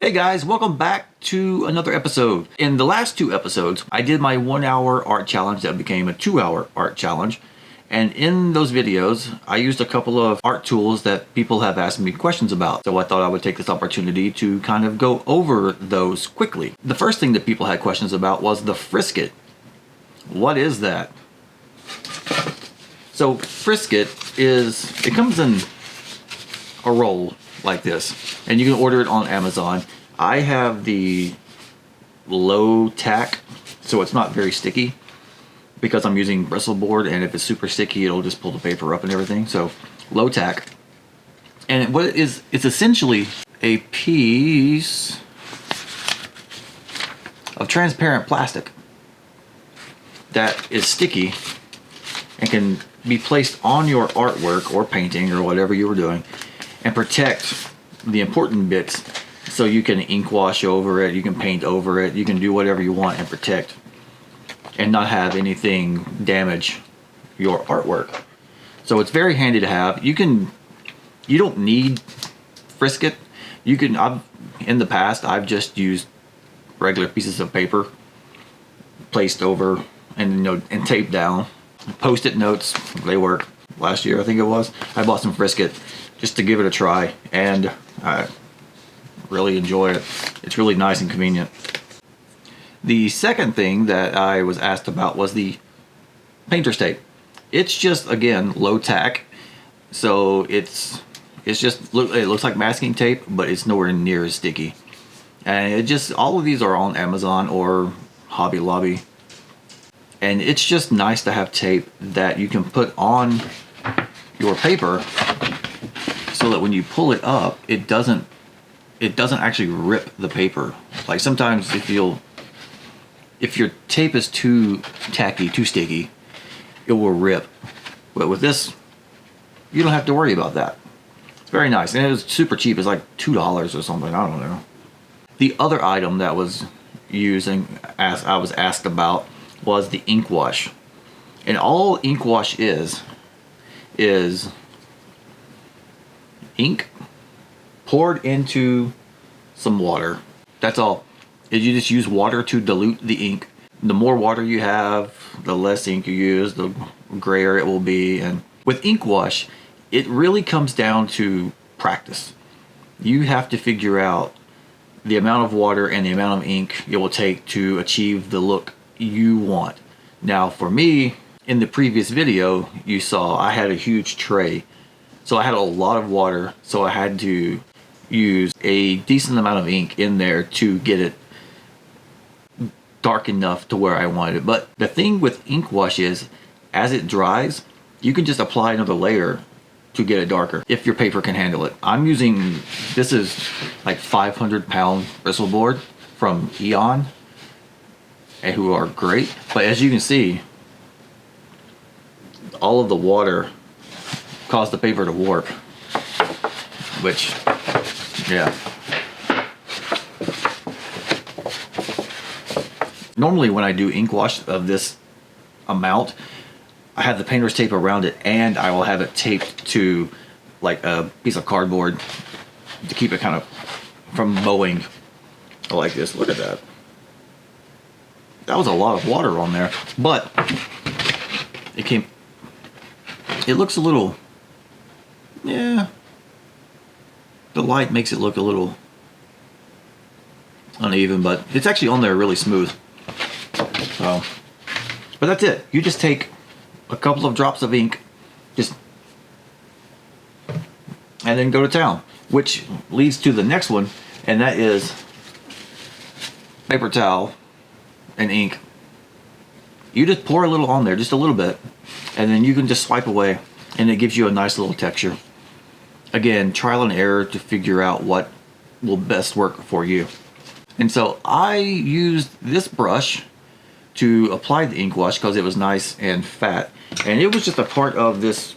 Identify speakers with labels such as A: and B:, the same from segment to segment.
A: Hey guys, welcome back to another episode. In the last two episodes, I did my 1 hour art challenge that became a 2 hour art challenge. And in those videos, I used a couple of art tools that people have asked me questions about. So I thought I would take this opportunity to kind of go over those quickly. The first thing that people had questions about was the Frisket. What is that? So Frisket it comes in a roll like this, and you can order it on Amazon. I have the low tack, so it's not very sticky because I'm using Bristol board, and if it's super sticky it'll just pull the paper up and everything. So low tack, and what it is, it's essentially a piece of transparent plastic that is sticky and can be placed on your artwork or painting or whatever you were doing and protect the important bits. So you can ink wash over it, you can paint over it, you can do whatever you want and protect and not have anything damage your artwork. So it's very handy to have. You don't need Frisket. In the past I've just used regular pieces of paper placed over and and taped down. Post-it notes, they work. Last year I think it was, I bought some Frisket just to give it a try, and I really enjoy it. It's really nice and convenient. The second thing that I was asked about was the painter's tape. It's just, again, low tack, so it looks like masking tape, but it's nowhere near as sticky. And all of these are on Amazon or Hobby Lobby, and it's just nice to have tape that you can put on your paper so that when you pull it up, it doesn't actually rip the paper. Like sometimes if your tape is too tacky, too sticky, it will rip. But with this, you don't have to worry about that. It's very nice, and it was super cheap. It's like $2 or something, I don't know. The other item that was as I was asked about, was the ink wash. And all ink wash is ink poured into some water. That's all. You just use water to dilute the ink. The more water you have, the less ink you use, the grayer it will be. And with ink wash, it really comes down to practice. You have to figure out the amount of water and the amount of ink it will take to achieve the look you want. Now for me, in the previous video you saw I had a huge tray. So I had a lot of water, so I had to use a decent amount of ink in there to get it dark enough to where I wanted it. But the thing with ink wash is, as it dries, you can just apply another layer to get it darker if your paper can handle it. This is like 500-pound Bristol board from Eon, and who are great. But as you can see, all of the water caused the paper to warp, which, yeah. Normally when I do ink wash of this amount, I have the painter's tape around it, and I will have it taped to like a piece of cardboard to keep it kind of from bowing like this. Look at that. That was a lot of water on there, but it looks a little, yeah, the light makes it look a little uneven, but it's actually on there really smooth. So, but that's it. You just take a couple of drops of ink, and then go to town, which leads to the next one, and that is paper towel and ink. You just pour a little on there, just a little bit, and then you can just swipe away, and it gives you a nice little texture. Again, trial and error to figure out what will best work for you. And so I used this brush to apply the ink wash because it was nice and fat, and it was just a part of this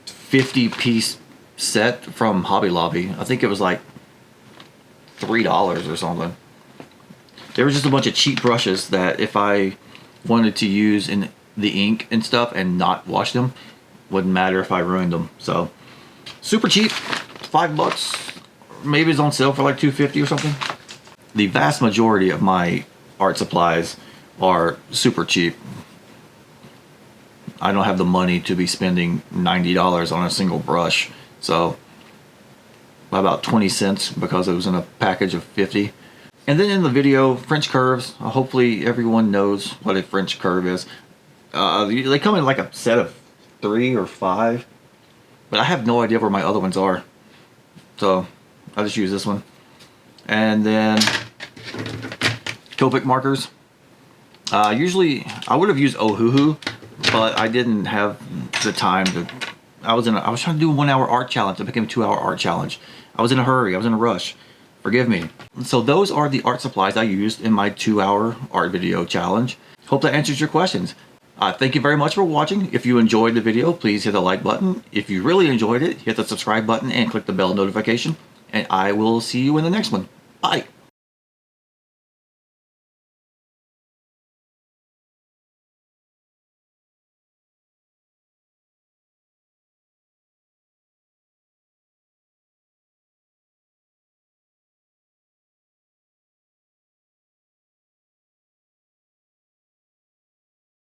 A: 50-piece set from Hobby Lobby. I think it was like $3 or something. There was just a bunch of cheap brushes that if I wanted to use in the ink and stuff and not wash them, wouldn't matter if I ruined them. So super cheap, $5 maybe it's on sale for like $2.50 or something. The vast majority of my art supplies are super cheap. I don't have the money to be spending $90 on a single brush, so about 20 cents because it was in a package of 50. And then in the video, French curves. Hopefully everyone knows what a French curve is. They come in like a set of 3 or 5, but I have no idea where my other ones are, so I'll just use this one. And then Copic markers. Usually I would have used Ohuhu, but I didn't have the time to. I was trying to do a 1 hour art challenge. It became a 2 hour art challenge. I was in a hurry. I was in a rush. Forgive me. So those are the art supplies I used in my 2 hour art video challenge. Hope that answers your questions. Thank you very much for watching. If you enjoyed the video, please hit the like button. If you really enjoyed it, hit the subscribe button and click the bell notification. And I will see you in the next one. Bye.